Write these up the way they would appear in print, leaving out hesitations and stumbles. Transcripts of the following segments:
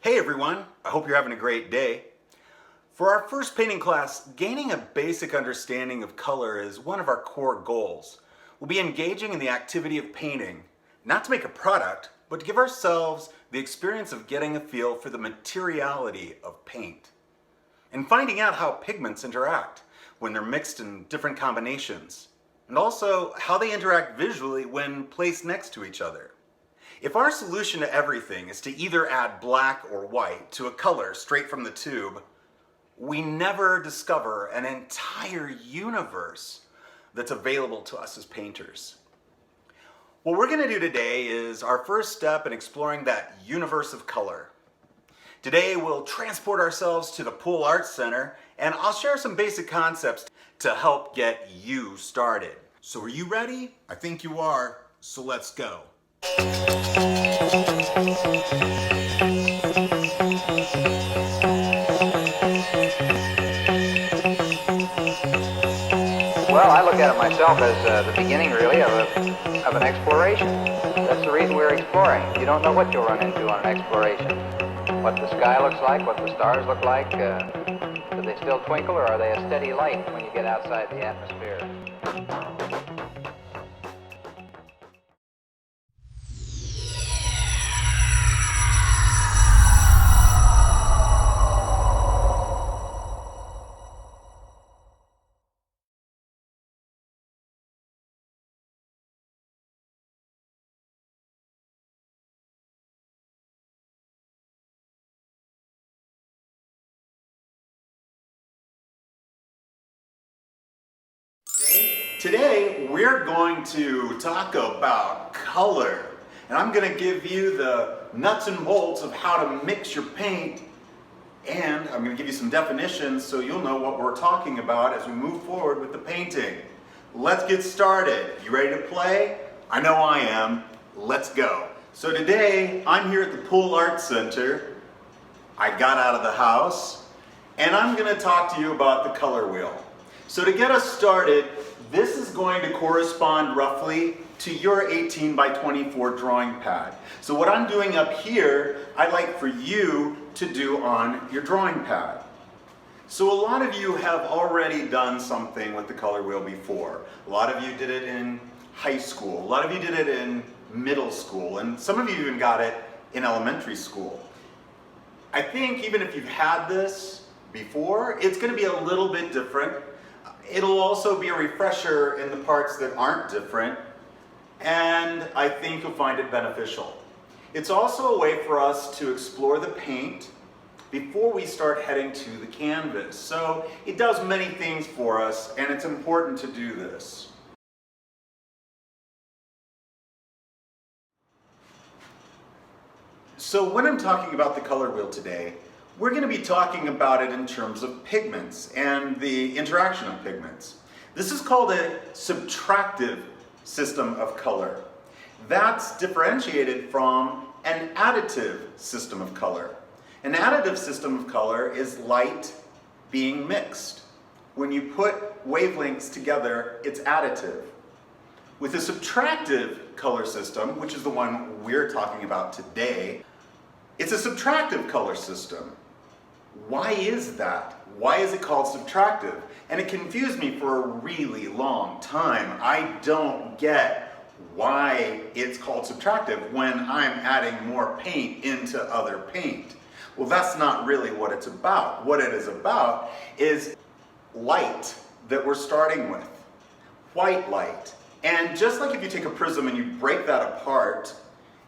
Hey everyone, I hope you're having a great day. For our first painting class, gaining a basic understanding of color is one of our core goals. We'll be engaging in the activity of painting, not to make a product, but to give ourselves the experience of getting a feel for the materiality of paint and finding out how pigments interact when they're mixed in different combinations, and also how they interact visually when placed next to each other. If our solution to everything is to either add black or white to a color straight from the tube, we never discover an entire universe that's available to us as painters. What we're going to do today is our first step in exploring that universe of color. Today we'll transport ourselves to the Pool Arts Center, and I'll share some basic concepts to help get you started. So are you ready? I think you are, so let's go. Well, I look at it myself as the beginning, really, of an exploration. That's the reason we're exploring. You don't know what you'll run into on an exploration. What the sky looks like, what the stars look like. Do they still twinkle, or are they a steady light when you get outside the atmosphere? Today we're going to talk about color, and I'm going to give you the nuts and bolts of how to mix your paint, and I'm going to give you some definitions so you'll know what we're talking about as we move forward with the painting. Let's get started. You ready to play? I know I am. Let's go. So today I'm here at the Pool Arts Center. I got out of the house and I'm going to talk to you about the color wheel. So to get us started, this is going to correspond roughly to your 18 by 24 drawing pad. So what I'm doing up here, I'd like for you to do on your drawing pad. So a lot of you have already done something with the color wheel before. A lot of you did it in high school. A lot of you did it in middle school. And some of you even got it in elementary school. I think even if you've had this before, it's going to be a little bit different. It'll also be a refresher in the parts that aren't different, and I think you'll find it beneficial. It's also a way for us to explore the paint before we start heading to the canvas. So it does many things for us, and it's important to do this. So when I'm talking about the color wheel today, we're going to be talking about it in terms of pigments and the interaction of pigments. This is called a subtractive system of color. That's differentiated from an additive system of color. An additive system of color is light being mixed. When you put wavelengths together, it's additive. With a subtractive color system, which is the one we're talking about today, it's a subtractive color system. Why is that? Why is it called subtractive? And it confused me for a really long time. I don't get why it's called subtractive when I'm adding more paint into other paint. Well, that's not really what it's about. What it is about is light that we're starting with, white light. And just like if you take a prism and you break that apart,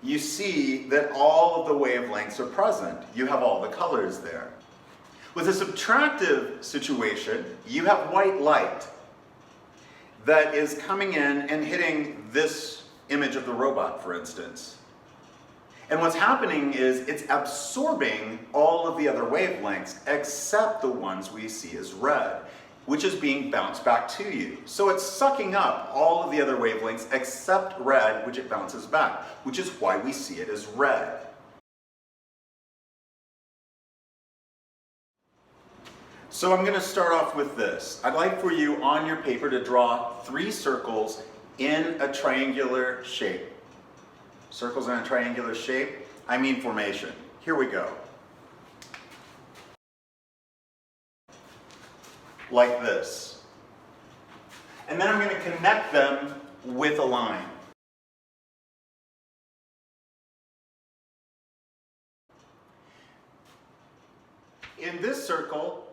you see that all of the wavelengths are present. You have all the colors there. With a subtractive situation, you have white light that is coming in and hitting this image of the robot, for instance. And what's happening is it's absorbing all of the other wavelengths except the ones we see as red, which is being bounced back to you. So it's sucking up all of the other wavelengths except red, which it bounces back, which is why we see it as red. So I'm going to start off with this. I'd like for you on your paper to draw 3 circles in a triangular shape. Circles in a triangular shape, I mean formation. Here we go. like this. And then I'm going to connect them with a line. In this circle,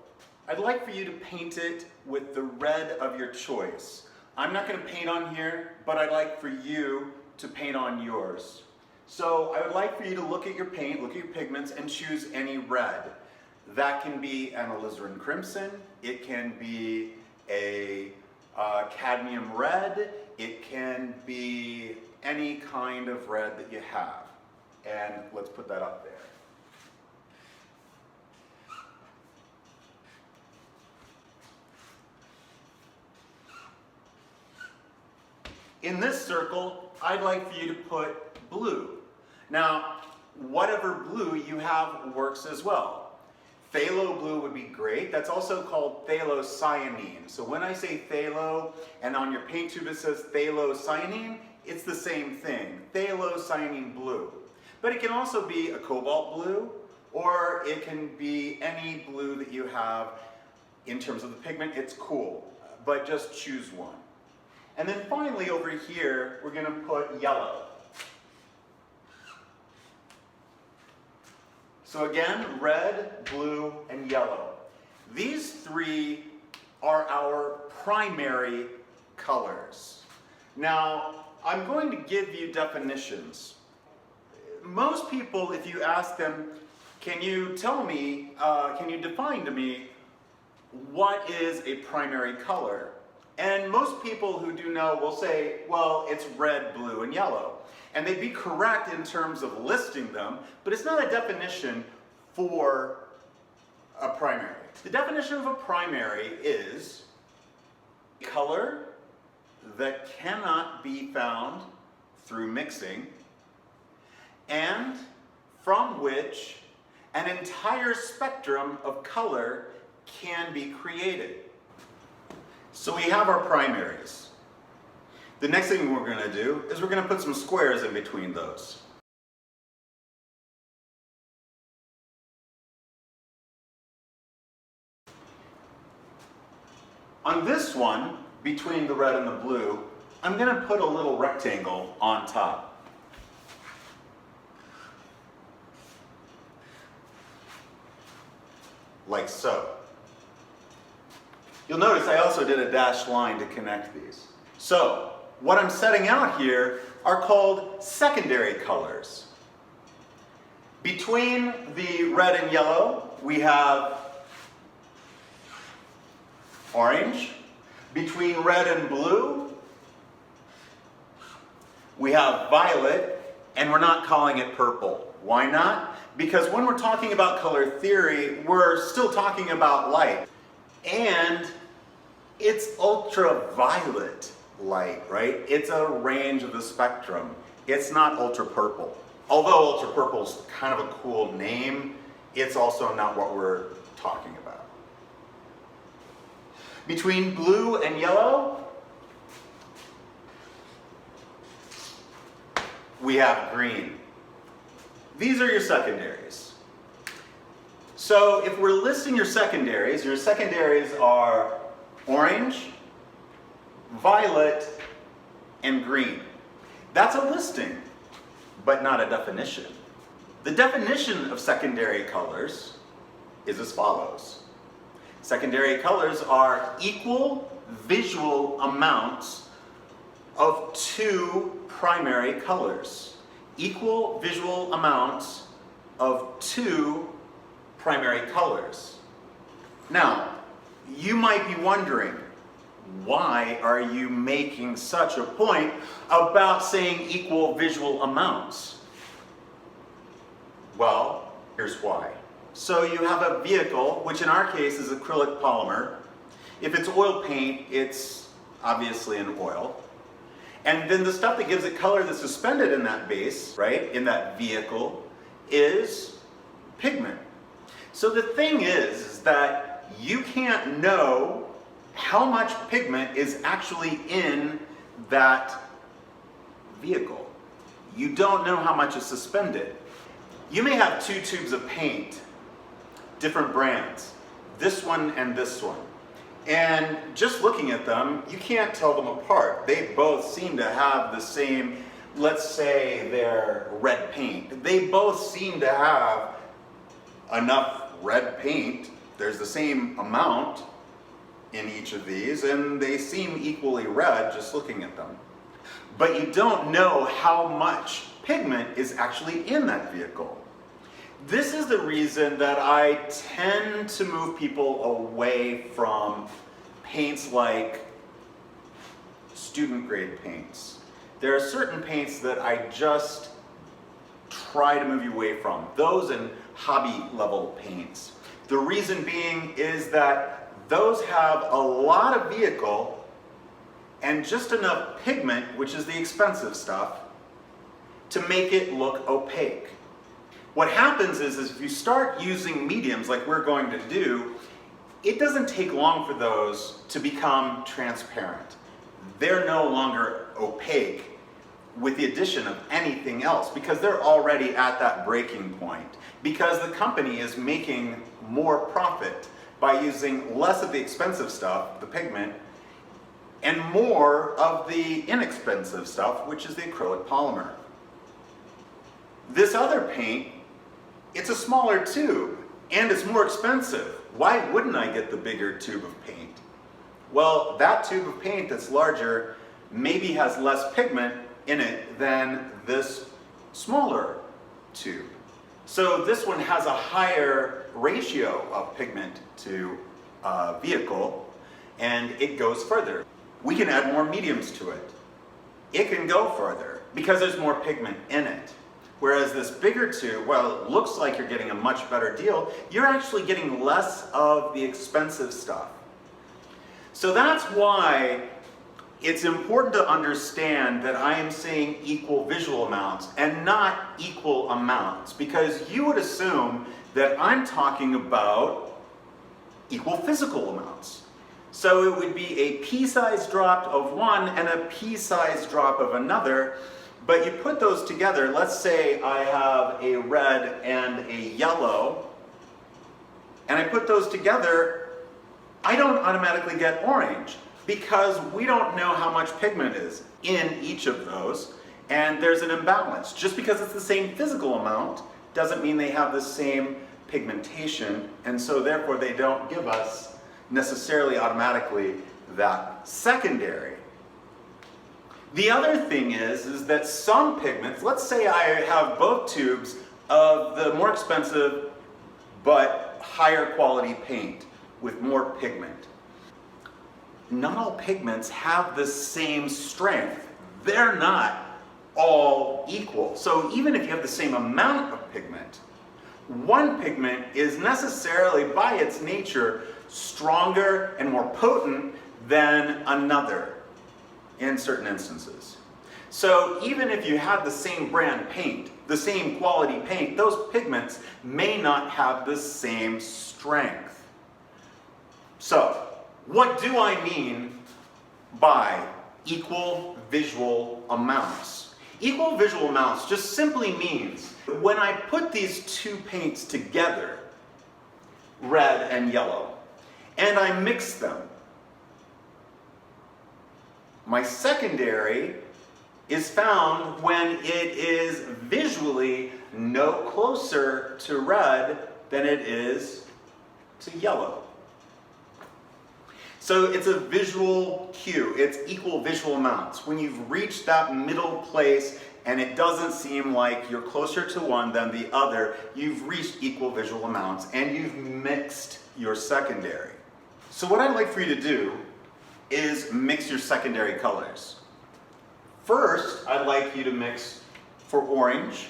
I'd like for you to paint it with the red of your choice. I'm not going to paint on here, but I'd like for you to paint on yours. So I would like for you to look at your paint, look at your pigments, and choose any red. That can be an alizarin crimson, it can be a cadmium red, it can be any kind of red that you have. And let's put that up there. In this circle, I'd like for you to put blue. Now, whatever blue you have works as well. Phthalo blue would be great. That's also called phthalocyanine. So when I say phthalo, and on your paint tube it says phthalocyanine, it's the same thing, phthalocyanine blue. But it can also be a cobalt blue, or it can be any blue that you have. In terms of the pigment, it's cool, but just choose one. And then finally over here, we're going to put yellow. So again, red, blue, and yellow. These three are our primary colors. Now, I'm going to give you definitions. Most people, if you ask them, can you tell me, can you define to me what is a primary color? And most people who do know will say, well, it's red, blue, and yellow. And they'd be correct in terms of listing them, but it's not a definition for a primary. The definition of a primary is color that cannot be found through mixing and from which an entire spectrum of color can be created. So we have our primaries. The next thing we're going to do is we're going to put some squares in between those. On this one, between the red and the blue, I'm going to put a little rectangle on top. Like so. You'll notice I also did a dashed line to connect these. So, what I'm setting out here are called secondary colors. Between the red and yellow, we have orange. Between red and blue, we have violet, and we're not calling it purple. Why not? Because when we're talking about color theory, we're still talking about light. And it's ultraviolet light, right? It's a range of the spectrum. It's not ultra purple. Although ultra purple is kind of a cool name, it's also not what we're talking about. Between blue and yellow, we have green. These are your secondaries. So if we're listing your secondaries are orange, violet, and green. That's a listing, but not a definition. The definition of secondary colors is as follows. Secondary colors are equal visual amounts of two primary colors. Equal visual amounts of two primary colors. Now, you might be wondering, why are you making such a point about saying equal visual amounts? Well, here's why. So you have a vehicle, which in our case is acrylic polymer. If it's oil paint, it's obviously an oil. And then the stuff that gives it color that's suspended in that base, right, in that vehicle, is pigment. So the thing is that you can't know how much pigment is actually in that vehicle. You don't know how much is suspended. You may have two tubes of paint, different brands, this one and this one. And just looking at them, you can't tell them apart. They both seem to have the same, let's say they're red paint. They both seem to have enough red paint. There's the same amount in each of these, and they seem equally red just looking at them. But you don't know how much pigment is actually in that vehicle. This is the reason that I tend to move people away from paints like student grade paints. There are certain paints that I just try to move you away from, those and hobby level paints. The reason being is that those have a lot of vehicle and just enough pigment, which is the expensive stuff, to make it look opaque. What happens is if you start using mediums like we're going to do, it doesn't take long for those to become transparent. They're no longer opaque with the addition of anything else because they're already at that breaking point, because the company is making more profit by using less of the expensive stuff, the pigment, and more of the inexpensive stuff, which is the acrylic polymer. This other paint, it's a smaller tube and it's more expensive. Why wouldn't I get the bigger tube of paint? Well, that tube of paint that's larger maybe has less pigment in it than this smaller tube. So this one has a higher ratio of pigment to vehicle, and it goes further. We can add more mediums to it. It can go further because there's more pigment in it. Whereas this bigger tube, well, it looks like you're getting a much better deal, you're actually getting less of the expensive stuff. So that's why it's important to understand that I am saying equal visual amounts and not equal amounts, because you would assume that I'm talking about equal physical amounts. So it would be a pea-sized drop of one and a pea-sized drop of another, but you put those together. Let's say I have a red and a yellow, and I put those together, I don't automatically get orange because we don't know how much pigment is in each of those, and there's an imbalance. Just because it's the same physical amount doesn't mean they have the same pigmentation, and so therefore they don't give us necessarily automatically that secondary. The other thing is that some pigments, let's say I have both tubes of the more expensive but higher quality paint with more pigment. Not all pigments have the same strength. They're not all equal. So even if you have the same amount of pigment, one pigment is necessarily by its nature stronger and more potent than another in certain instances. So even if you have the same brand paint, the same quality paint, those pigments may not have the same strength. So what do I mean by equal visual amounts? Equal visual amounts just simply means when I put these two paints together, red and yellow, and I mix them, my secondary is found when it is visually no closer to red than it is to yellow. So it's a visual cue. It's equal visual amounts. When you've reached that middle place and it doesn't seem like you're closer to one than the other, you've reached equal visual amounts and you've mixed your secondary. So what I'd like for you to do is mix your secondary colors. First, I'd like you to mix for orange.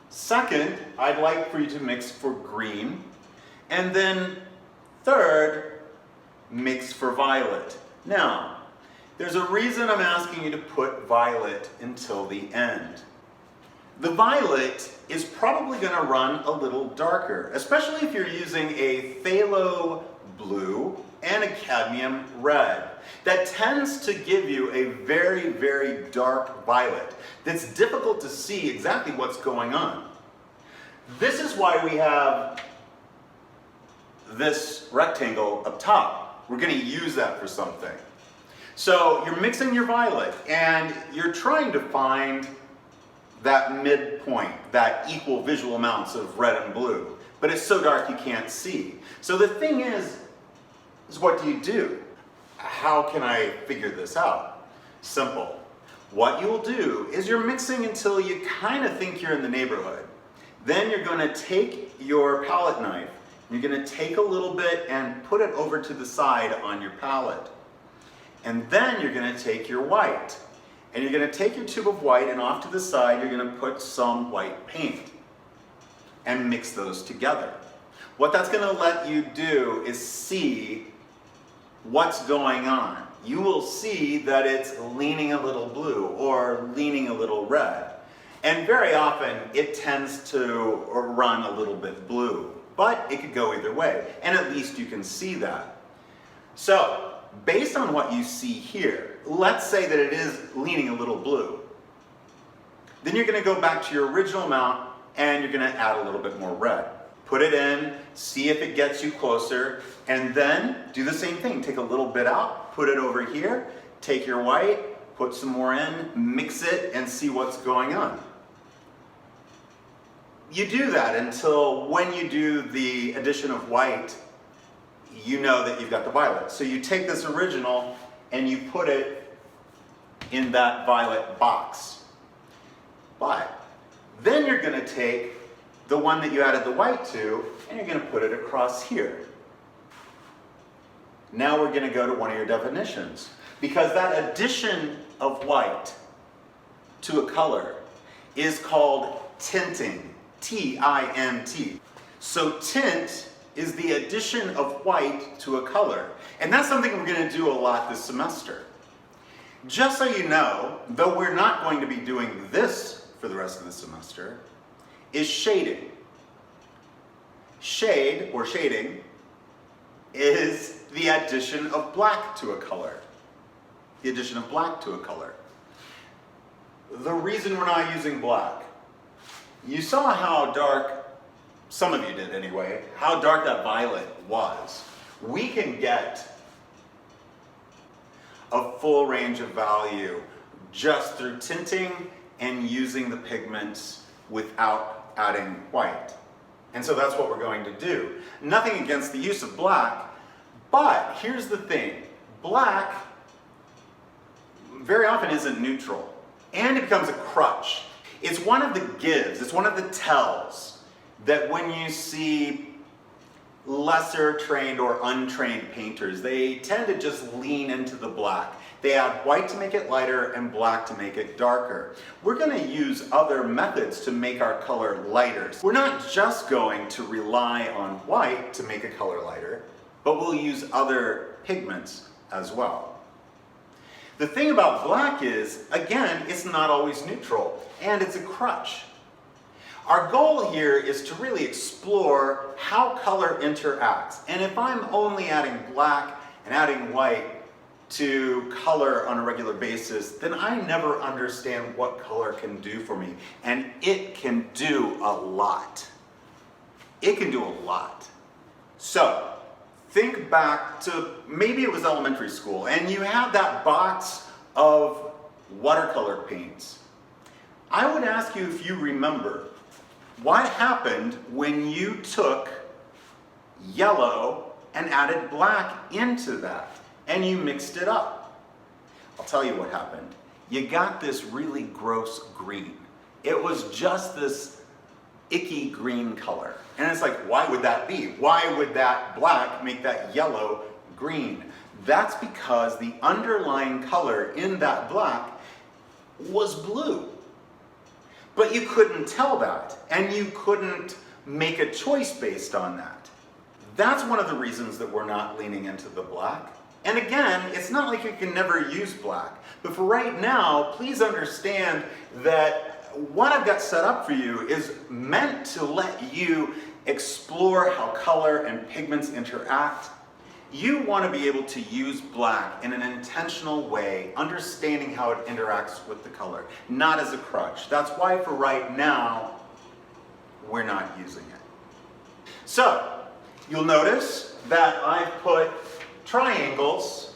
Second, I'd like for you to mix for green. And then third, mix for violet. Now, there's a reason I'm asking you to put violet until the end. The violet is probably going to run a little darker, especially if you're using a phthalo blue and a cadmium red. That tends to give you a very, very dark violet that's difficult to see exactly what's going on. This is why we have this rectangle up top. we're going to use that for something. So you're mixing your violet and you're trying to find that midpoint, that equal visual amounts of red and blue. But it's so dark you can't see. So the thing is what do you do? How can I figure this out? Simple. What you'll do is you're mixing until you kind of think you're in the neighborhood. Then you're going to take your palette knife, you're going to take a little bit and put it over to the side on your palette. And then you're going to take your white. And you're going to take your tube of white and off to the side you're going to put some white paint and mix those together. What that's going to let you do is see what's going on. You will see that it's leaning a little blue or leaning a little red. And very often it tends to run a little bit blue, but it could go either way. And at least you can see that. So based on what you see here, let's say that it is leaning a little blue. Then you're going to go back to your original amount and you're going to add a little bit more red. Put it in, see if it gets you closer, and then do the same thing. Take a little bit out, put it over here, take your white, put some more in, mix it, and see what's going on. You do that until when you do the addition of white, you know that you've got the violet. So you take this original and you put it in that violet box. But then you're going to take the one that you added the white to, and you're going to put it across here. Now we're going to go to one of your definitions. Because that addition of white to a color is called tinting. T-I-N-T. So tint is the addition of white to a color. And that's something we're going to do a lot this semester. Just so you know, though we're not going to be doing this for the rest of the semester, is shading. Shade, or shading, is the addition of black to a color. The addition of black to a color. The reason we're not using black, you saw how dark, some of you did anyway, how dark that violet was. We can get a full range of value just through tinting and using the pigments without adding white. And so that's what we're going to do. Nothing against the use of black, but here's the thing. Black very often isn't neutral, and it becomes a crutch. It's one of the gives, it's one of the tells that when you see lesser trained or untrained painters, they tend to just lean into the black. They add white to make it lighter and black to make it darker. We're going to use other methods to make our color lighter. We're not just going to rely on white to make a color lighter, but we'll use other pigments as well. The thing about black is, again, it's not always neutral, and it's a crutch. Our goal here is to really explore how color interacts. And if I'm only adding black and adding white to color on a regular basis, then I never understand what color can do for me. And it can do a lot. It can do a lot. So, think back to maybe it was elementary school and you had that box of watercolor paints. I would ask you if you remember what happened when you took yellow and added black into that and you mixed it up. I'll tell you what happened. You got this really gross green. It was just this icky green color. And it's like, why would that be? Why would that black make that yellow green? That's because the underlying color in that black was blue. But you couldn't tell that, and you couldn't make a choice based on that. That's one of the reasons that we're not leaning into the black. And again, it's not like you can never use black. But for right now, please understand that what I've got set up for you is meant to let you explore how color and pigments interact. You want to be able to use black in an intentional way, understanding how it interacts with the color, not as a crutch. That's why for right now, we're not using it. So, you'll notice that I've put triangles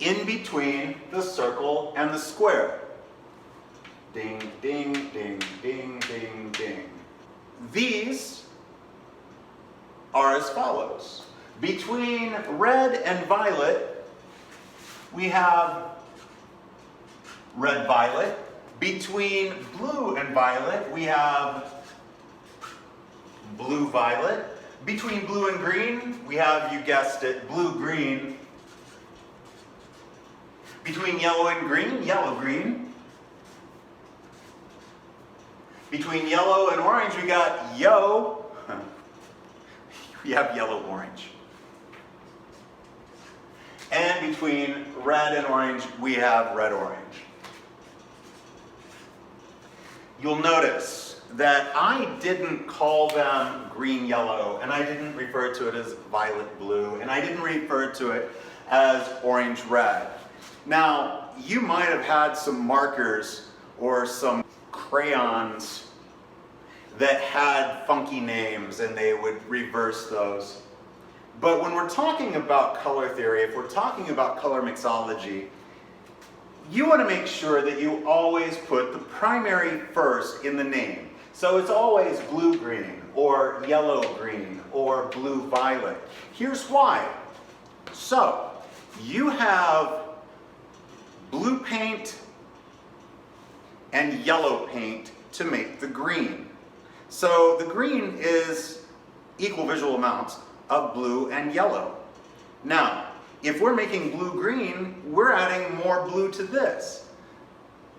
in between the circle and the square. Ding, ding, ding, ding, ding, ding. These are as follows. Between red and violet, we have red-violet. Between blue and violet, we have blue-violet. Between blue and green, we have, you guessed it, blue-green. Between yellow and green, yellow-green. Between yellow and orange, we got yo. We have yellow-orange. And between red and orange, we have red-orange. You'll notice that I didn't call them green-yellow, and I didn't refer to it as violet-blue, and I didn't refer to it as orange-red. Now, you might have had some markers or some crayons that had funky names, and they would reverse those. But when we're talking about color theory, if we're talking about color mixology, you want to make sure that you always put the primary first in the name. So it's always blue-green, or yellow-green, or blue-violet. Here's why. So, you have blue paint and yellow paint to make the green. So the green is equal visual amounts of blue and yellow. Now, if we're making blue-green, we're adding more blue to this.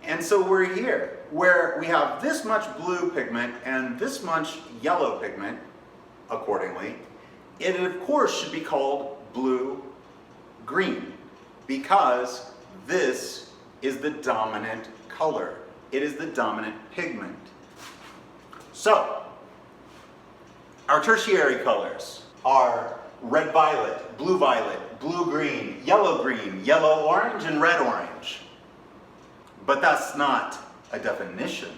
And so we're here, where we have this much blue pigment and this much yellow pigment, accordingly. It, of course, should be called blue-green, because this is the dominant color. It is the dominant pigment. So, our tertiary colors are red-violet, blue-violet, blue-green, yellow-orange, and red-orange. But that's not a definition.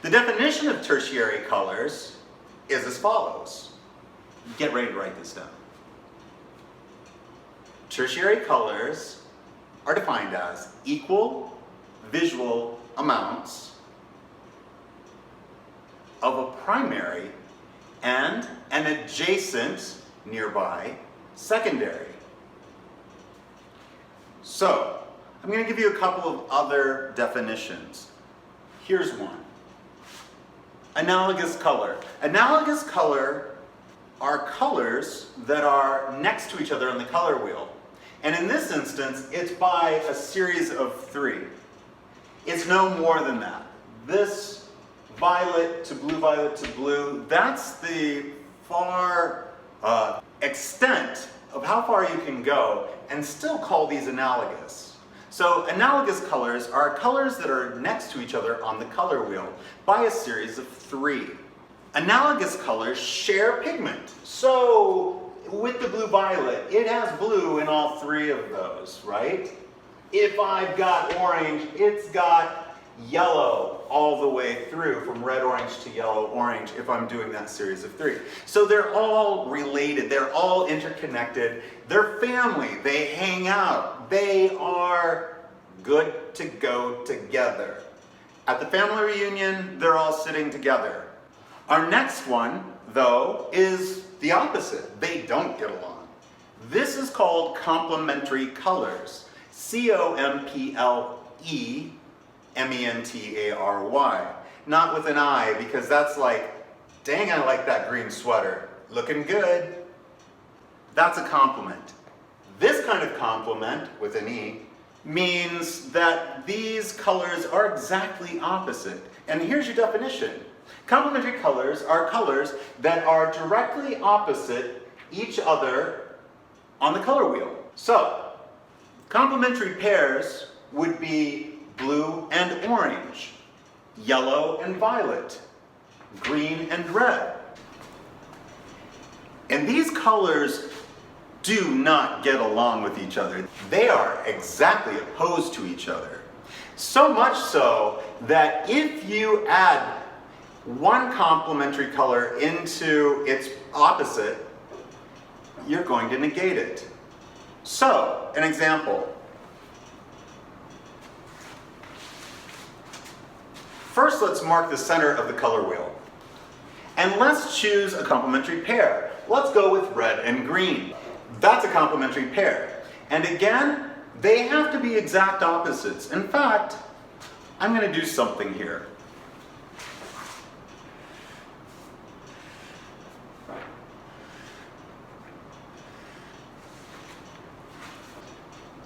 The definition of tertiary colors is as follows. Get ready to write this down. Tertiary colors are defined as equal visual amounts of a primary and an adjacent, nearby, secondary. So, I'm going to give you a couple of other definitions. Here's one. Analogous color. Analogous color are colors that are next to each other on the color wheel. And in this instance, it's by a series of 3. It's no more than that. This violet to blue, that's the far extent of how far you can go and still call these analogous. So analogous colors are colors that are next to each other on the color wheel by a series of 3. Analogous colors share pigment. So with the blue-violet, it has blue in all 3 of those, right? If I've got orange, it's got yellow all the way through, from red-orange to yellow-orange, if I'm doing that series of 3. So they're all related, they're all interconnected, they're family, they hang out, they are good to go together. At the family reunion, they're all sitting together. Our next one, though, is the opposite. They don't get along. This is called complementary colors. C-O-M-P-L-E-M-E-N-T-A-R-Y. Not with an I, because that's like, dang, I like that green sweater. Looking good. That's a complement. This kind of complement, with an E, means that these colors are exactly opposite. And here's your definition. Complementary colors are colors that are directly opposite each other on the color wheel. So, complementary pairs would be blue and orange, yellow and violet, green and red. And these colors do not get along with each other. They are exactly opposed to each other. So much so that if you add one complementary color into its opposite, you're going to negate it. So, an example. First, let's mark the center of the color wheel. And let's choose a complementary pair. Let's go with red and green. That's a complementary pair. And again, they have to be exact opposites. In fact, I'm going to do something here.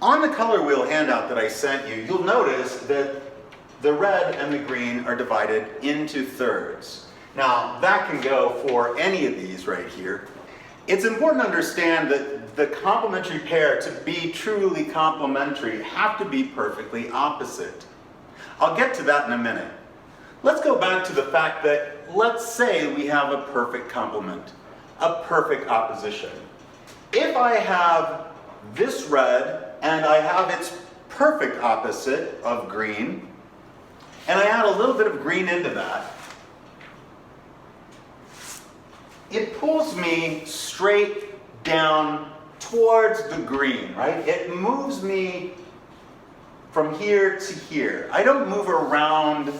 On the color wheel handout that I sent you, you'll notice that the red and the green are divided into thirds. Now, that can go for any of these right here. It's important to understand that the complementary pair, to be truly complementary, have to be perfectly opposite. I'll get to that in a minute. Let's go back to the fact that, let's say we have a perfect complement, a perfect opposition. If I have this red and I have its perfect opposite of green, and I add a little bit of green into that, it pulls me straight down towards the green, right? It moves me from here to here. I don't move around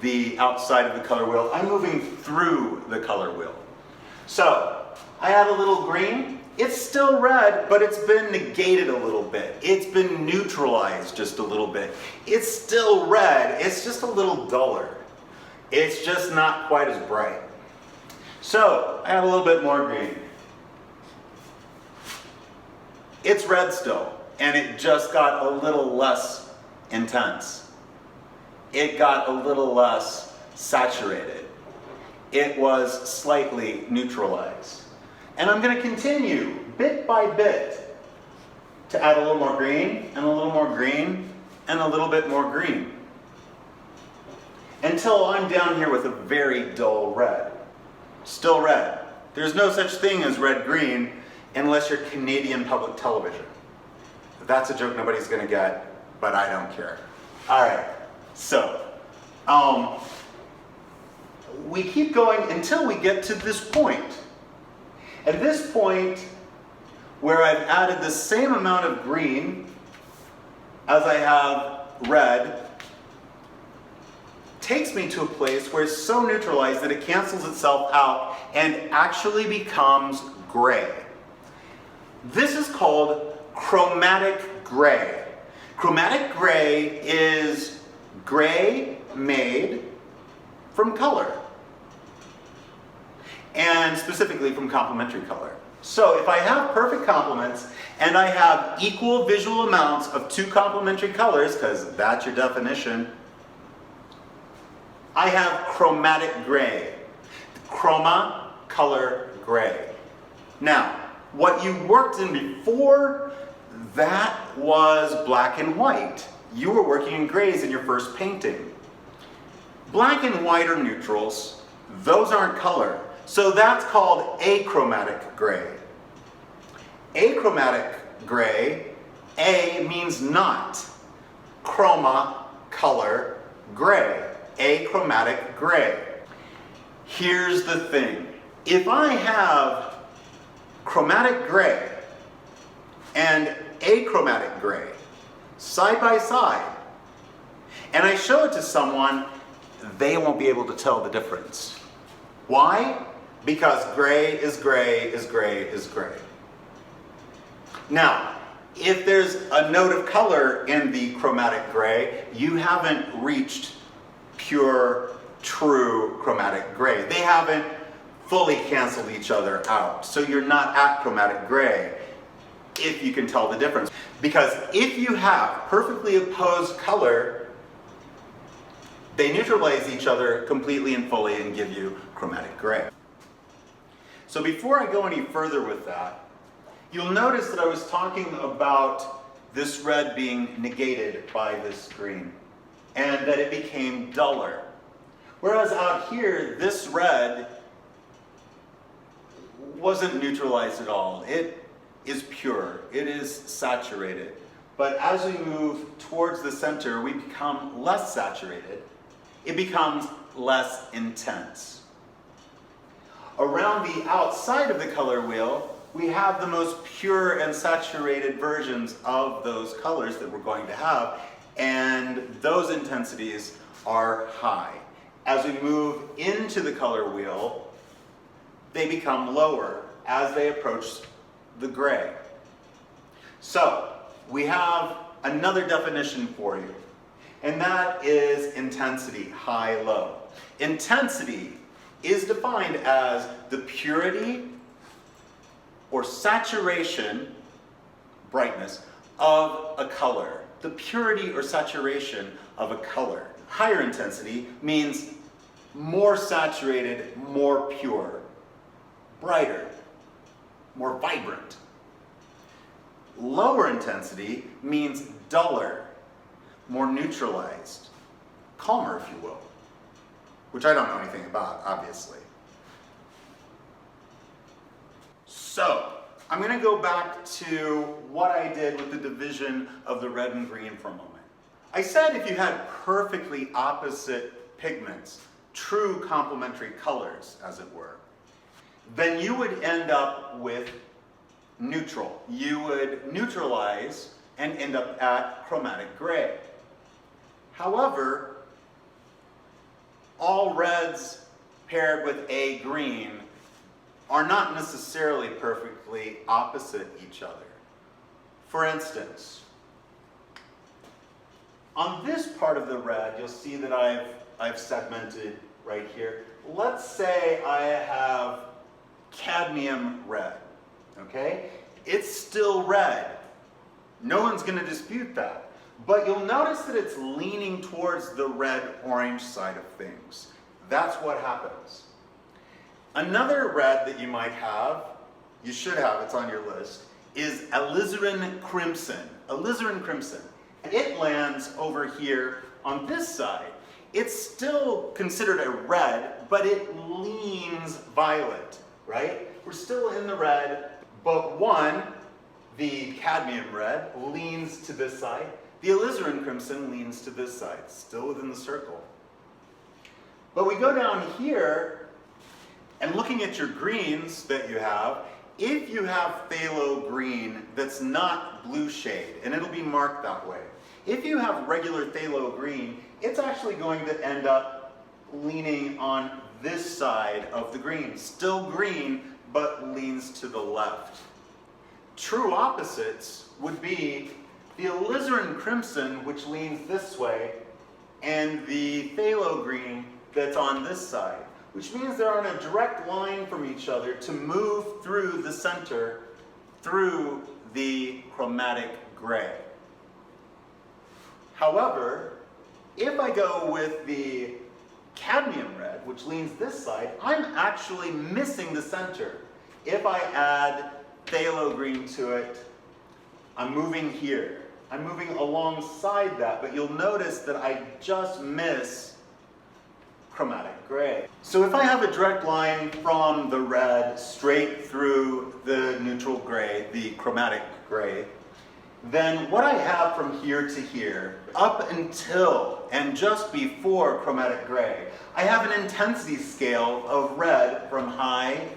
the outside of the color wheel. I'm moving through the color wheel. So, I add a little green. It's still red, but it's been negated a little bit. It's been neutralized just a little bit. It's still red, it's just a little duller. It's just not quite as bright. So, I add a little bit more green. It's red still, and it just got a little less intense. It got a little less saturated. It was slightly neutralized. And I'm going to continue bit by bit to add a little more green, and a little more green, and a little bit more green, until I'm down here with a very dull red. Still red. There's no such thing as red-green unless you're Canadian public television. That's a joke nobody's going to get, but I don't care. All right, so we keep going until we get to this point. At this point, where I've added the same amount of green as I have red, takes me to a place where it's so neutralized that it cancels itself out and actually becomes gray. This is called chromatic gray. Chromatic gray is gray made from color, and specifically from complementary color. So if I have perfect complements and I have equal visual amounts of two complementary colors, because that's your definition, I have chromatic gray. Chroma, color, gray. Now, what you worked in before, that was black and white. You were working in grays in your first painting. Black and white are neutrals. Those aren't color. So that's called achromatic gray. Achromatic gray, A means not. Chroma, color, gray. Achromatic gray. Here's the thing. If I have chromatic gray and achromatic gray side by side, and I show it to someone, they won't be able to tell the difference. Why? Because gray is gray is gray is gray. Now, if there's a note of color in the chromatic gray, you haven't reached pure, true chromatic gray. They haven't fully canceled each other out. So you're not at chromatic gray if you can tell the difference. Because if you have perfectly opposed color, they neutralize each other completely and fully and give you chromatic gray. So before I go any further with that, you'll notice that I was talking about this red being negated by this green, and that it became duller. Whereas out here, this red wasn't neutralized at all. It is pure, it is saturated. But as we move towards the center, we become less saturated. It becomes less intense. Around the outside of the color wheel, we have the most pure and saturated versions of those colors that we're going to have, and those intensities are high. As we move into the color wheel, they become lower as they approach the gray. So, we have another definition for you, and that is intensity, high, low. Intensity is defined as the purity or saturation, brightness, of a color. The purity or saturation of a color. Higher intensity means more saturated, more pure, brighter, more vibrant. Lower intensity means duller, more neutralized, calmer, if you will, which I don't know anything about, obviously. So, I'm going to go back to what I did with the division of the red and green for a moment. I said if you had perfectly opposite pigments, true complementary colors, as it were, then you would end up with neutral. You would neutralize and end up at chromatic gray. However, all reds paired with a green are not necessarily perfectly opposite each other. For instance, on this part of the red, you'll see that I've segmented right here. Let's say I have cadmium red, okay? It's still red. No one's going to dispute that. But you'll notice that it's leaning towards the red-orange side of things. That's what happens. Another red that you might have, you should have, it's on your list, is alizarin crimson. Alizarin crimson. It lands over here on this side. It's still considered a red, but it leans violet, right? We're still in the red, but one, the cadmium red, leans to this side. The alizarin crimson leans to this side, still within the circle. But we go down here, and looking at your greens that you have, if you have phthalo green that's not blue shade, and it'll be marked that way, if you have regular phthalo green, it's actually going to end up leaning on this side of the green. Still green, but leans to the left. True opposites would be the alizarin crimson, which leans this way, and the phthalo green that's on this side, which means they're on a direct line from each other to move through the center, through the chromatic gray. However, if I go with the cadmium red, which leans this side, I'm actually missing the center. If I add phthalo green to it, I'm moving here. I'm moving alongside that, but you'll notice that I just miss chromatic gray. So if I have a direct line from the red straight through the neutral gray, the chromatic gray, then what I have from here to here, up until and just before chromatic gray, I have an intensity scale of red from high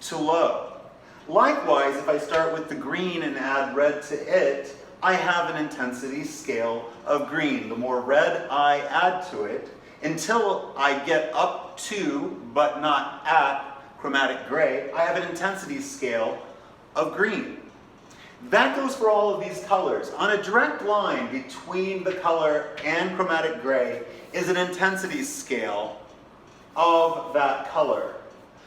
to low. Likewise, if I start with the green and add red to it, I have an intensity scale of green. The more red I add to it, until I get up to, but not at, chromatic gray, I have an intensity scale of green. That goes for all of these colors. On a direct line between the color and chromatic gray is an intensity scale of that color.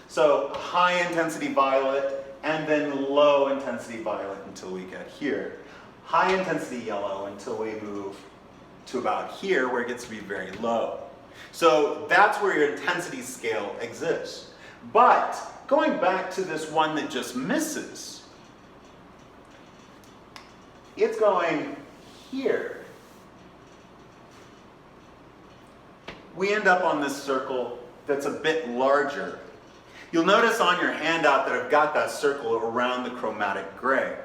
So high intensity violet and then low intensity violet until we get here. High intensity yellow until we move to about here where it gets to be very low. So that's where your intensity scale exists. But going back to this one that just misses, it's going here. We end up on this circle that's a bit larger. You'll notice on your handout that I've got that circle around the chromatic gray.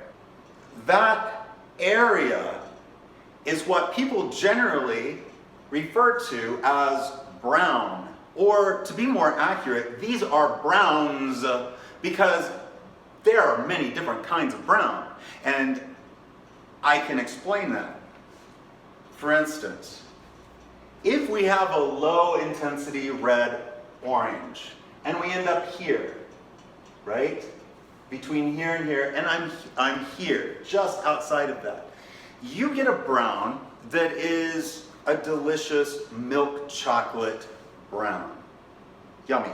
That area is what people generally refer to as brown, or to be more accurate, these are browns because there are many different kinds of brown, and I can explain that. For instance, if we have a low intensity red-orange, and we end up here, right? Between here and here, and I'm here, just outside of that. You get a brown that is a delicious milk chocolate brown. Yummy.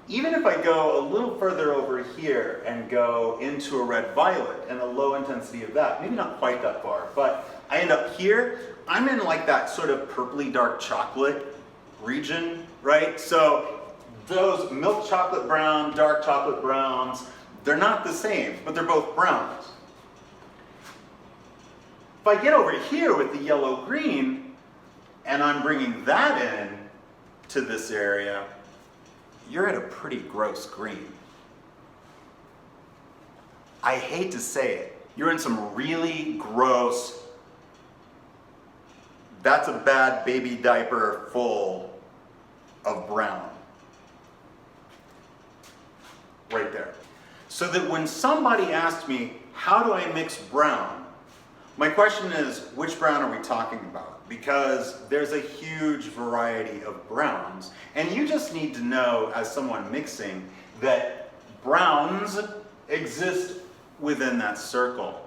Even if I go a little further over here and go into a red violet and a low intensity of that, maybe not quite that far, but I end up here, I'm in like that sort of purpley dark chocolate region, right? So those milk chocolate brown, dark chocolate browns, they're not the same, but they're both browns. If I get over here with the yellow green and I'm bringing that in to this area, you're at a pretty gross green. I hate to say it, you're in some really gross, that's a bad baby diaper full of brown. Right there. So that when somebody asks me, how do I mix brown? My question is, which brown are we talking about? Because there's a huge variety of browns, and you just need to know, as someone mixing, that browns exist within that circle,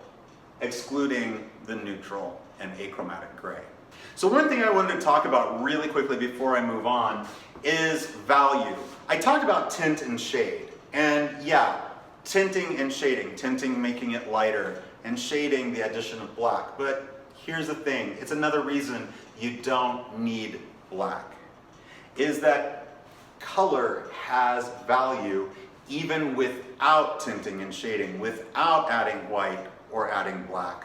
excluding the neutral and achromatic gray. So one thing I wanted to talk about really quickly before I move on is value. I talked about tint and shade, and yeah, tinting and shading, tinting making it lighter, and shading the addition of black. But here's the thing, it's another reason you don't need black, is that color has value even without tinting and shading, without adding white or adding black.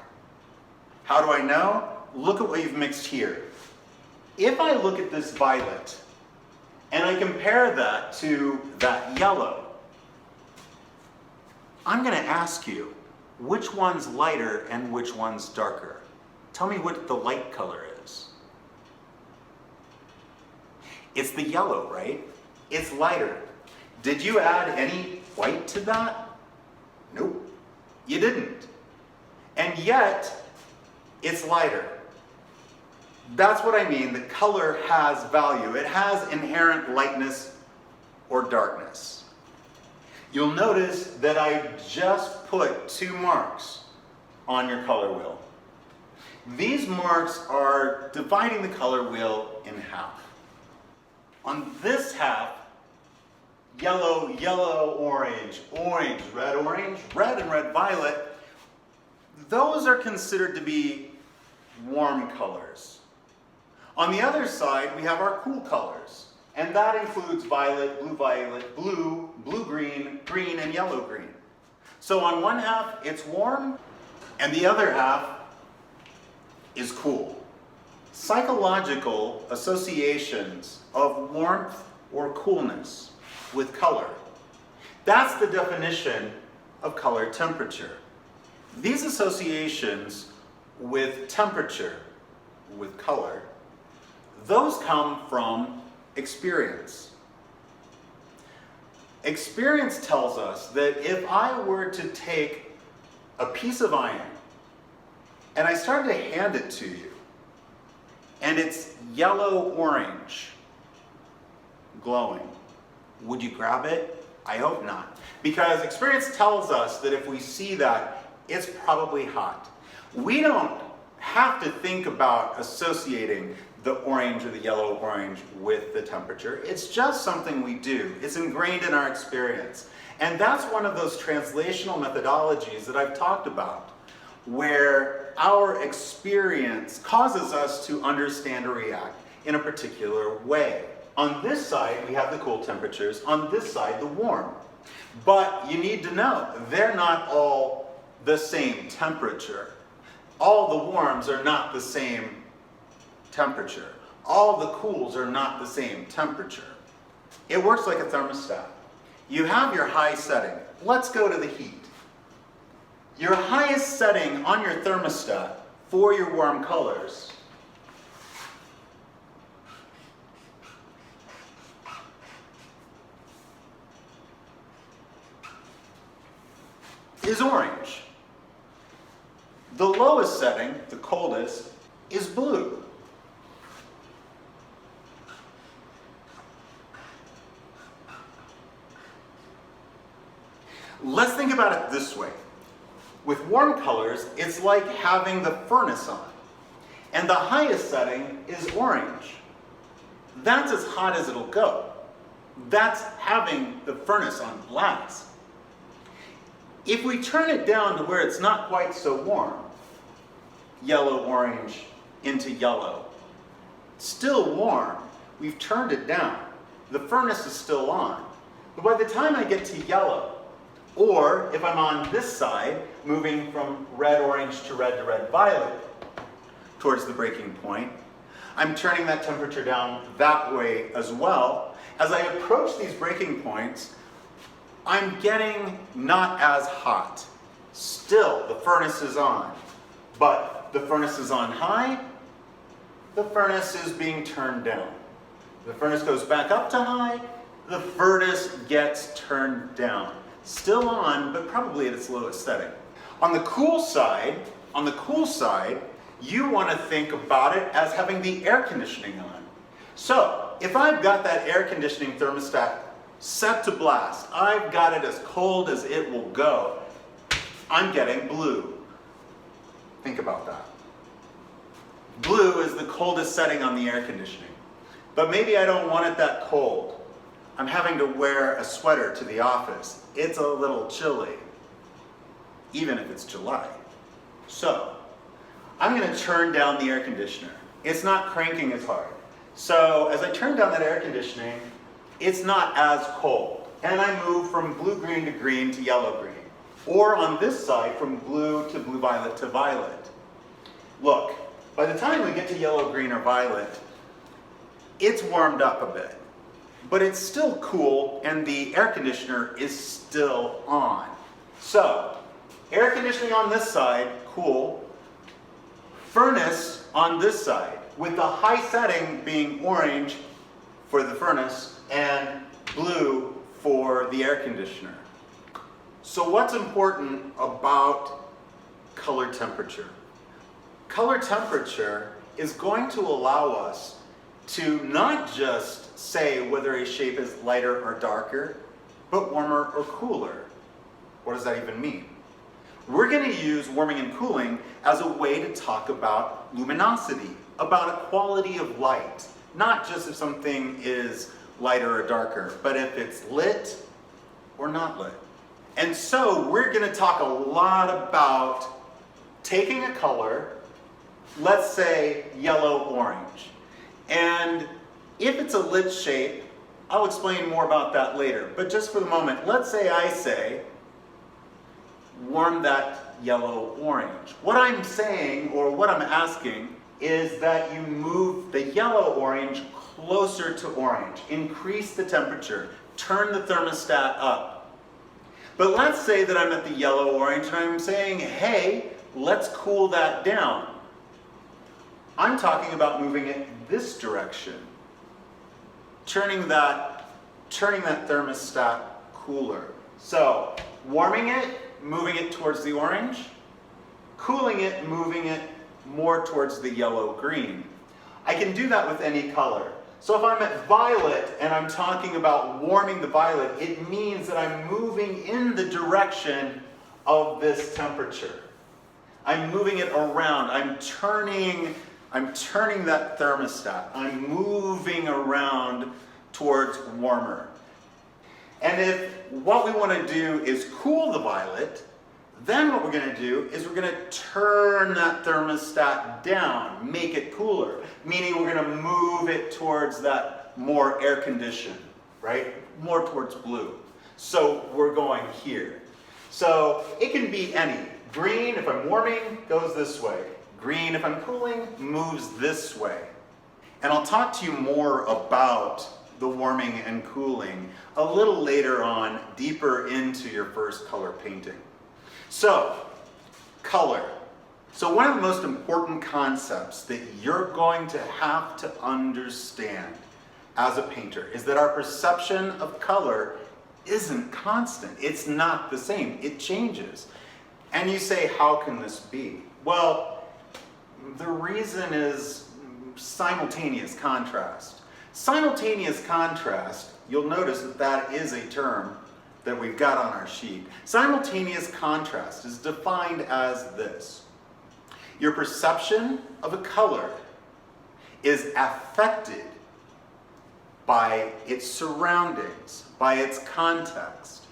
How do I know? Look at what you've mixed here. If I look at this violet and I compare that to that yellow, I'm going to ask you, which one's lighter and which one's darker? Tell me what the light color is. It's the yellow, right? It's lighter. Did you add any white to that? Nope, you didn't. And yet, it's lighter. That's what I mean, the color has value. It has inherent lightness or darkness. You'll notice that I just put 2 marks on your color wheel. These marks are dividing the color wheel in half. On this half, yellow, yellow, orange, orange, red, and red, violet, those are considered to be warm colors. On the other side, we have our cool colors. And that includes violet, blue, blue-green, green, and yellow-green. So on one half, it's warm, and the other half is cool. Psychological associations of warmth or coolness with color. That's the definition of color temperature. These associations with temperature, with color, those come from experience. Experience tells us that if I were to take a piece of iron and I started to hand it to you, and it's yellow-orange, glowing, would you grab it? I hope not. Because experience tells us that if we see that, it's probably hot. We don't have to think about associating the orange or the yellow-orange with the temperature. It's just something we do. It's ingrained in our experience. And that's one of those translational methodologies that I've talked about, where our experience causes us to understand or react in a particular way. On this side, we have the cool temperatures. On this side, the warm. But you need to know, they're not all the same temperature. All the warms are not the same temperature. All the cools are not the same temperature. It works like a thermostat. You have your high setting. Let's go to the heat. Your highest setting on your thermostat for your warm colors is orange. The lowest setting, the coldest, is blue. Let's think about it this way. With warm colors, it's like having the furnace on. And the highest setting is orange. That's as hot as it'll go. That's having the furnace on blast. If we turn it down to where it's not quite so warm, yellow, orange, into yellow, still warm, we've turned it down. The furnace is still on. But by the time I get to yellow, or if I'm on this side, moving from red-orange to red-violet towards the breaking point, I'm turning that temperature down that way as well. As I approach these breaking points, I'm getting not as hot. Still, the furnace is on. But the furnace is on high, the furnace is being turned down. The furnace goes back up to high, the furnace gets turned down. Still on, but probably at its lowest setting. On the cool side, you want to think about it as having the air conditioning on. So, if I've got that air conditioning thermostat set to blast, I've got it as cold as it will go, I'm getting blue. Think about that. Blue is the coldest setting on the air conditioning. But maybe I don't want it that cold. I'm having to wear a sweater to the office. It's a little chilly, even if it's July. So, I'm going to turn down the air conditioner. It's not cranking as hard. So, as I turn down that air conditioning, it's not as cold. And I move from blue-green to green to yellow-green. Or on this side, from blue to blue-violet to violet. Look, by the time we get to yellow, green, or violet, it's warmed up a bit. But it's still cool, and the air conditioner is still on. So, air conditioning on this side, cool. Furnace on this side, with the high setting being orange for the furnace and blue for the air conditioner. So what's important about color temperature? Color temperature is going to allow us to not just say whether a shape is lighter or darker, but warmer or cooler. What does that even mean? We're going to use warming and cooling as a way to talk about luminosity, about a quality of light. Not just if something is lighter or darker, but if it's lit or not lit. And so we're going to talk a lot about taking a color, let's say yellow-orange. And if it's a lit shape, I'll explain more about that later. But just for the moment, let's say I say, warm that yellow-orange. What I'm saying, or what I'm asking, is that you move the yellow-orange closer to orange. Increase the temperature. Turn the thermostat up. But let's say that I'm at the yellow-orange and I'm saying, hey, let's cool that down. I'm talking about moving it this direction. Turning that thermostat cooler. So, warming it, moving it towards the orange. Cooling it, moving it more towards the yellow-green. I can do that with any color. So if I'm at violet and I'm talking about warming the violet, it means that I'm moving in the direction of this temperature. I'm moving it around. I'm turning that thermostat. I'm moving around towards warmer. And if what we want to do is cool the violet, then what we're going to do is we're going to turn that thermostat down, make it cooler, meaning we're going to move it towards that more air conditioned, right? More towards blue. So we're going here. So it can be any. Green, if I'm warming, goes this way. Green, if I'm cooling, moves this way. And I'll talk to you more about the warming and cooling a little later on, deeper into your first color painting. So, color. So one of the most important concepts that you're going to have to understand as a painter is that our perception of color isn't constant. It's not the same. It changes. And you say, how can this be? Well, the reason is simultaneous contrast. Simultaneous contrast, you'll notice that that is a term that we've got on our sheet. Simultaneous contrast is defined as this. Your perception of a color is affected by its surroundings, by its context.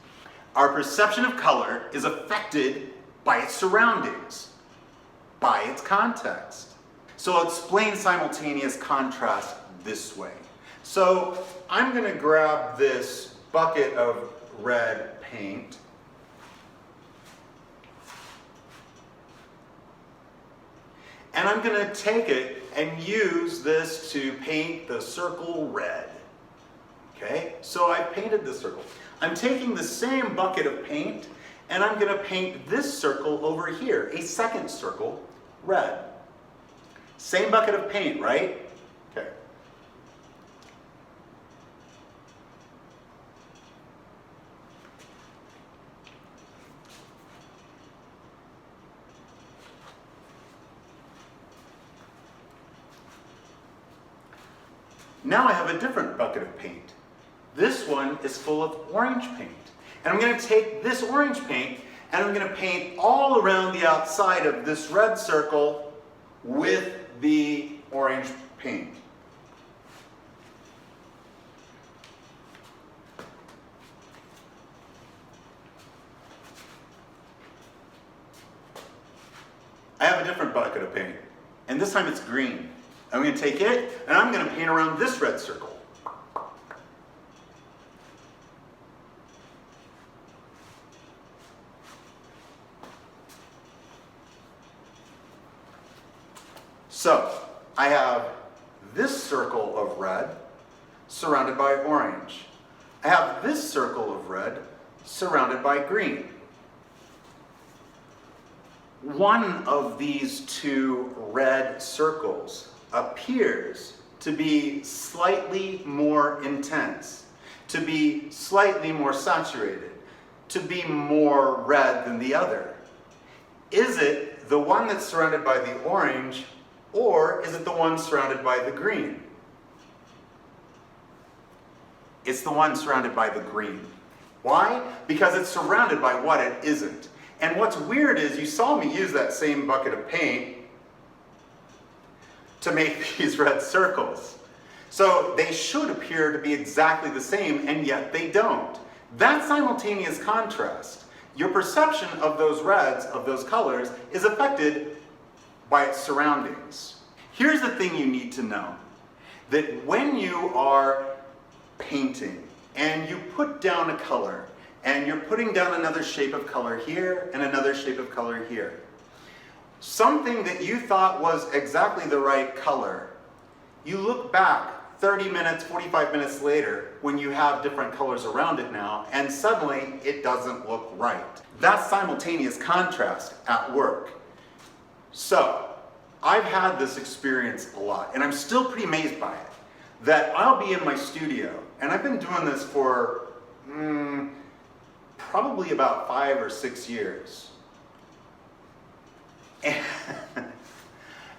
Our perception of color is affected by its surroundings, by its context. So I'll explain simultaneous contrast this way. So I'm going to grab this bucket of red paint. And I'm going to take it and use this to paint the circle red. Okay, so I painted this circle. I'm taking the same bucket of paint and I'm going to paint this circle over here, a second circle, red. Same bucket of paint, right? Okay. Now I have a different bucket of paint. This one is full of orange paint. And I'm going to take this orange paint and I'm going to paint all around the outside of this red circle with the orange paint. I have a different bucket of paint, and this time it's green. I'm going to take it and I'm going to paint around this red circle. So I have this circle of red surrounded by orange. I have this circle of red surrounded by green. One of these two red circles appears to be slightly more intense, to be slightly more saturated, to be more red than the other. Is it the one that's surrounded by the orange, or is it the one surrounded by the green? It's the one surrounded by the green. Why? Because it's surrounded by what it isn't. And what's weird is you saw me use that same bucket of paint to make these red circles. So they should appear to be exactly the same, and yet they don't. That's simultaneous contrast. Your perception of those reds, of those colors, is affected by its surroundings. Here's the thing you need to know, that when you are painting and you put down a color and you're putting down another shape of color here and another shape of color here, something that you thought was exactly the right color, you look back 30 minutes, 45 minutes later when you have different colors around it now, and suddenly it doesn't look right. That's simultaneous contrast at work. So, I've had this experience a lot, and I'm still pretty amazed by it, that I'll be in my studio, and I've been doing this for probably about 5 or 6 years.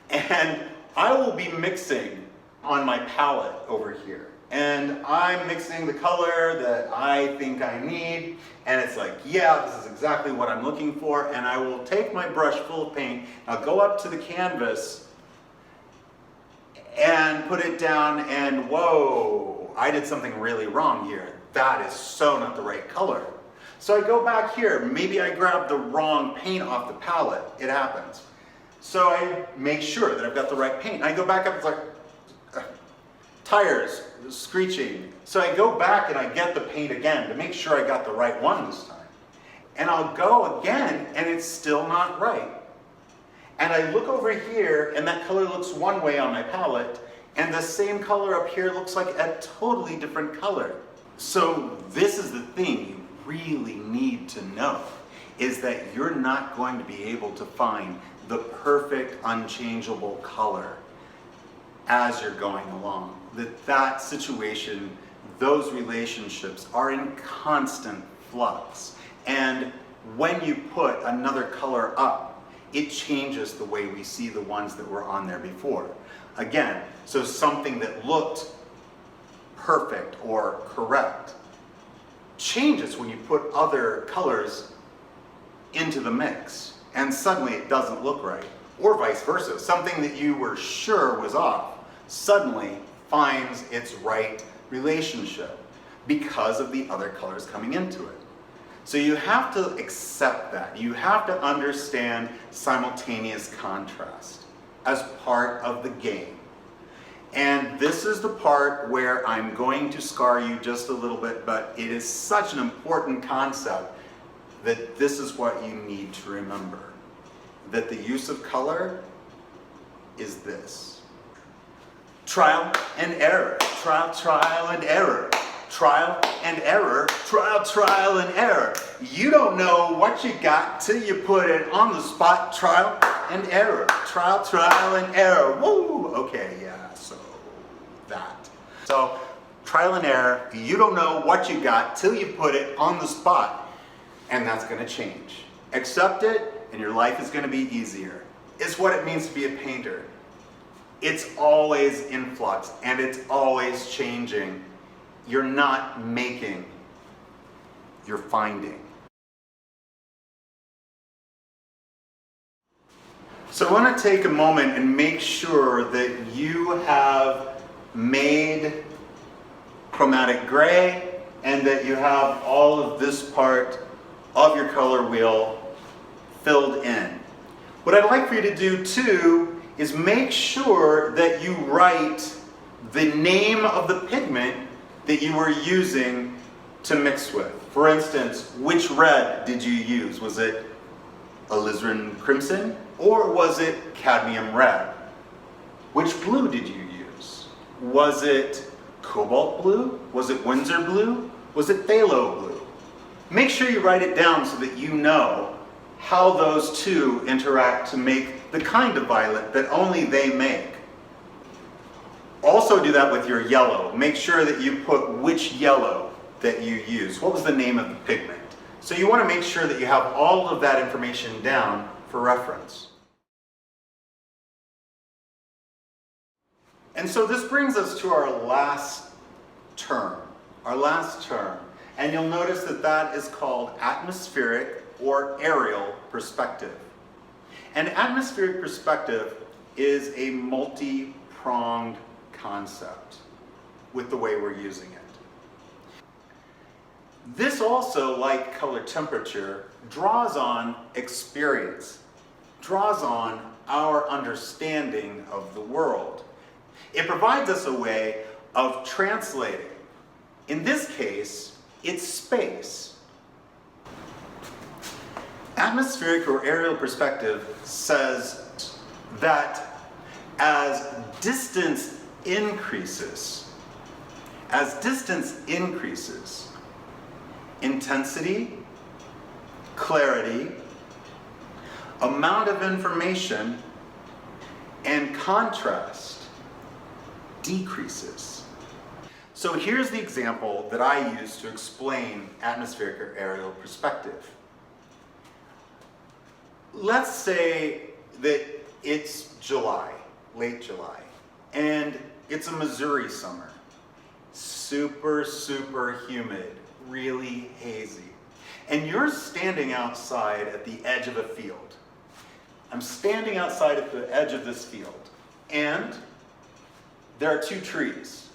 And I will be mixing on my palette over here. And I'm mixing the color that I think I need, and it's like, yeah, this is exactly what I'm looking for, and I will take my brush full of paint, I'll go up to the canvas and put it down, and whoa, I did something really wrong here. That is so not the right color. So I go back here, maybe I grabbed the wrong paint off the palette, it happens. So I make sure that I've got the right paint. I go back up, it's like, tires screeching. So I go back and I get the paint again to make sure I got the right one this time. And I'll go again and it's still not right. And I look over here and that color looks one way on my palette, and the same color up here looks like a totally different color. So this is the thing you really need to know, is that you're not going to be able to find the perfect unchangeable color as you're going along. That situation those relationships are in constant flux. And when you put another color up, it changes the way we see the ones that were on there before. Again, so something that looked perfect or correct changes when you put other colors into the mix, and suddenly it doesn't look right. Or vice versa, something that you were sure was off suddenly finds its right relationship because of the other colors coming into it. So you have to accept that. You have to understand simultaneous contrast as part of the game. And this is the part where I'm going to scar you just a little bit, but it is such an important concept that this is what you need to remember. That the use of color is this. Trial and error, trial, trial and error. Trial and error, trial, trial and error. You don't know what you got till you put it on the spot. Trial and error, trial, trial and error. Woo! Okay, yeah, so that. So, trial and error, you don't know what you got till you put it on the spot. And that's gonna change. Accept it, and your life is gonna be easier. It's what it means to be a painter. It's always in flux, and it's always changing. You're not making, you're finding. So I want to take a moment and make sure that you have made chromatic gray and that you have all of this part of your color wheel filled in. What I'd like for you to do too is make sure that you write the name of the pigment that you were using to mix with. For instance, which red did you use? Was it alizarin crimson or was it cadmium red? Which blue did you use? Was it cobalt blue? Was it Windsor blue? Was it phthalo blue? Make sure you write it down so that you know how those two interact to make the kind of violet that only they make. Also do that with your yellow. Make sure that you put which yellow that you use. What was the name of the pigment? So you want to make sure that you have all of that information down for reference. And so this brings us to our last term. And you'll notice that that is called atmospheric or aerial perspective. And atmospheric perspective is a multi-pronged concept with the way we're using it. This also, like color temperature, draws on experience, draws on our understanding of the world. It provides us a way of translating. In this case, it's space. Atmospheric or aerial perspective says that as distance increases, intensity, clarity, amount of information, and contrast decreases. So here's the example that I use to explain atmospheric or aerial perspective. Let's say that it's July, late July, and it's a Missouri summer. Super, super humid, really hazy. And you're standing outside at the edge of a field. I'm standing outside at the edge of this field, and there are two trees,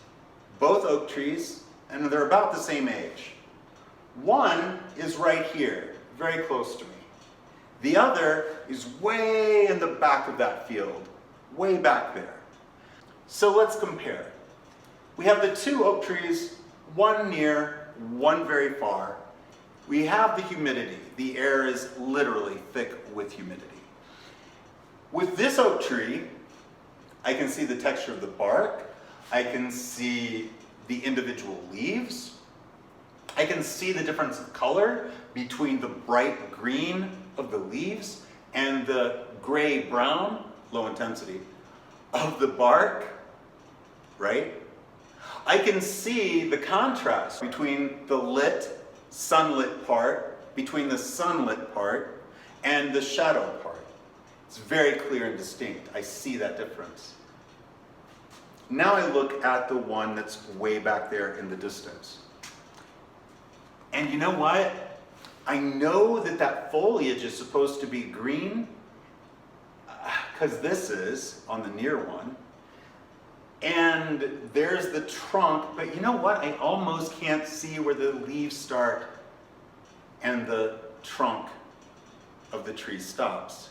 both oak trees, and they're about the same age. One is right here, very close to me. The other is way in the back of that field, way back there. So let's compare. We have the two oak trees, one near, one very far. We have the humidity. The air is literally thick with humidity. With this oak tree, I can see the texture of the bark. I can see the individual leaves. I can see the difference of color between the bright green of the leaves and the gray-brown, low intensity, of the bark, right? I can see the contrast between the lit, sunlit part, between the sunlit part, and the shadow part. It's very clear and distinct. I see that difference. Now I look at the one that's way back there in the distance. And you know what? I know that that foliage is supposed to be green, because this is on the near one. And there's the trunk, but you know what? I almost can't see where the leaves start and the trunk of the tree stops.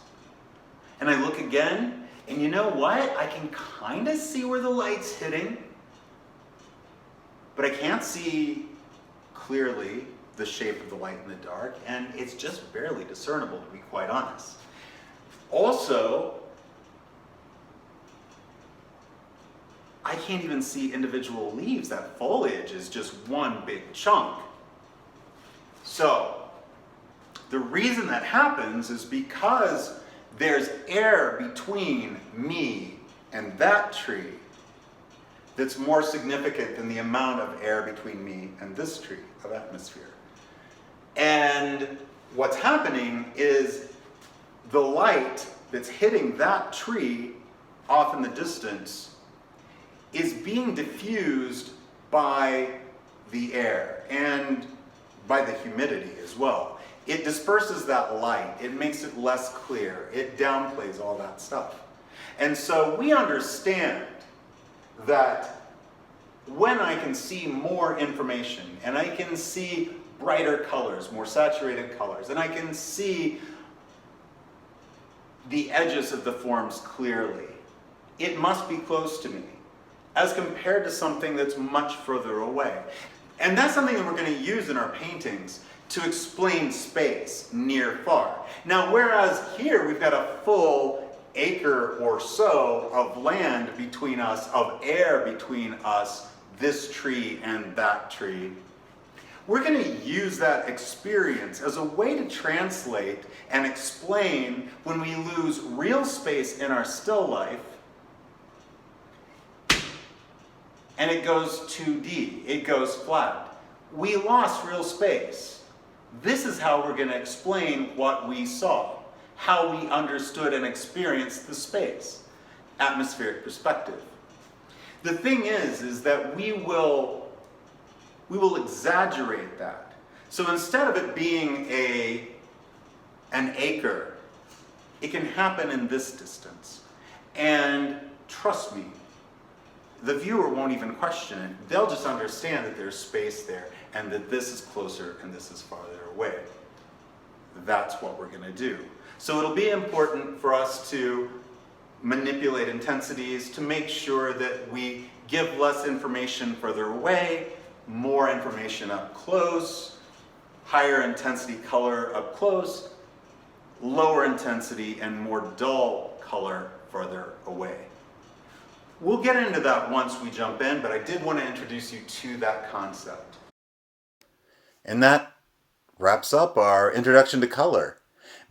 And I look again, and you know what? I can kind of see where the light's hitting, but I can't see clearly the shape of the light in the dark, and it's just barely discernible, to be quite honest. Also, I can't even see individual leaves. That foliage is just one big chunk. So, the reason that happens is because there's air between me and that tree that's more significant than the amount of air between me and this tree of atmosphere. And what's happening is the light that's hitting that tree off in the distance is being diffused by the air and by the humidity as well. It disperses that light. It makes it less clear. It downplays all that stuff. And so we understand that when I can see more information and I can see brighter colors, more saturated colors, and I can see the edges of the forms clearly, it must be close to me as compared to something that's much further away. And that's something that we're going to use in our paintings to explain space, near, far. Now, whereas here we've got a full acre or so of land between us, of air between us, this tree and that tree, we're going to use that experience as a way to translate and explain when we lose real space in our still life and it goes 2D, it goes flat. We lost real space. This is how we're going to explain what we saw, how we understood and experienced the space, atmospheric perspective. The thing is that we will exaggerate that. So instead of it being an acre, it can happen in this distance. And trust me, the viewer won't even question it. They'll just understand that there's space there and that this is closer and this is farther away. That's what we're going to do. So it'll be important for us to manipulate intensities to make sure that we give less information further away, more information up close, higher intensity color up close, lower intensity and more dull color further away. We'll get into that once we jump in, but I did want to introduce you to that concept. And that wraps up our introduction to color.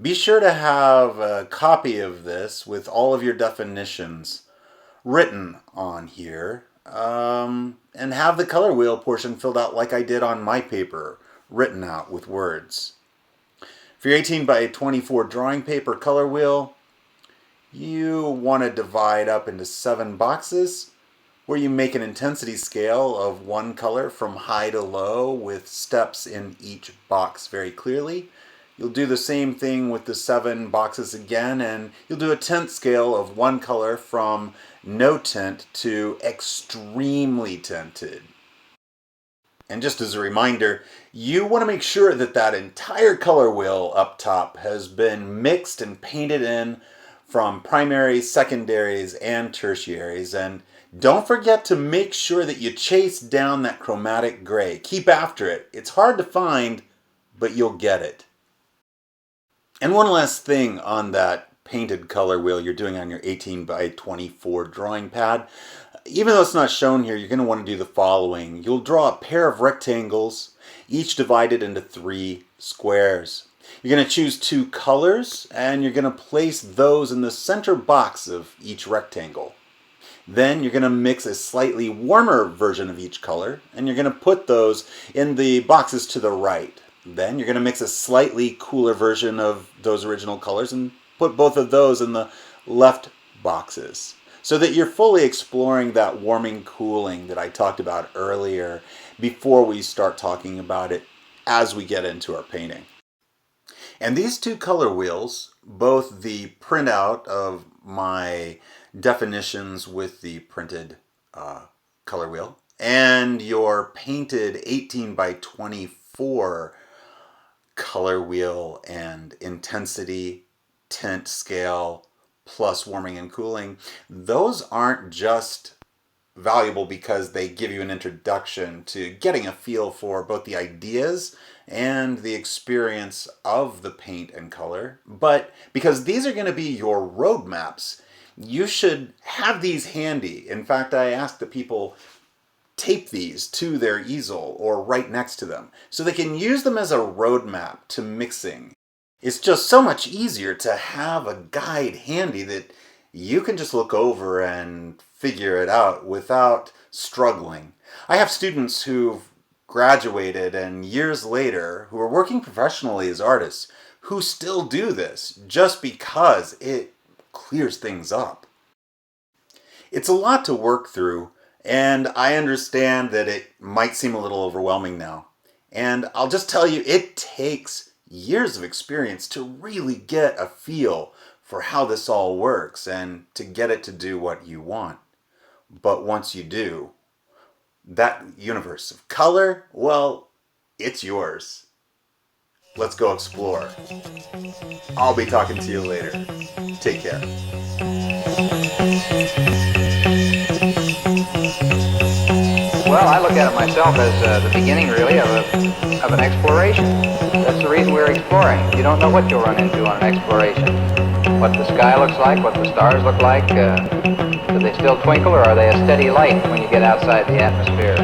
Be sure to have a copy of this with all of your definitions written on here, and have the color wheel portion filled out like I did on my paper, written out with words. For your 18 by 24 drawing paper color wheel, you want to divide up into 7 boxes where you make an intensity scale of one color from high to low with steps in each box very clearly. You'll do the same thing with the 7 boxes again, and you'll do a tint scale of one color from no tint to extremely tinted. And just as a reminder, you want to make sure that that entire color wheel up top has been mixed and painted in from primaries, secondaries, and tertiaries. And don't forget to make sure that you chase down that chromatic gray. Keep after it. It's hard to find, but you'll get it. And one last thing on that painted color wheel you're doing on your 18 by 24 drawing pad. Even though it's not shown here, you're going to want to do the following. You'll draw a pair of rectangles, each divided into 3 squares. You're going to choose 2 colors, and you're going to place those in the center box of each rectangle. Then you're going to mix a slightly warmer version of each color, and you're going to put those in the boxes to the right. Then you're going to mix a slightly cooler version of those original colors and put both of those in the left boxes, so that you're fully exploring that warming cooling that I talked about earlier before we start talking about it as we get into our painting. And these two color wheels, both the printout of my definitions with the printed color wheel and your painted 18 by 24 color wheel and intensity, tint scale, plus warming and cooling, those aren't just valuable because they give you an introduction to getting a feel for both the ideas and the experience of the paint and color, but because these are going to be your roadmaps. You should have these handy. In fact, I ask that people tape these to their easel or right next to them so they can use them as a roadmap to mixing. It's just so much easier to have a guide handy that you can just look over and figure it out without struggling. I have students who've graduated and years later who are working professionally as artists who still do this just because it clears things up. It's a lot to work through, and I understand that it might seem a little overwhelming now. And I'll just tell you, it takes years of experience to really get a feel for how this all works and to get it to do what you want. But once you do, that universe of color, well, it's yours. Let's go explore. I'll be talking to you later. Take care. Well, I look at it myself as the beginning, really, of an exploration. That's the reason we're exploring. You don't know what you'll run into on an exploration. What the sky looks like, what the stars look like. Do they still twinkle, or are they a steady light when you get outside the atmosphere?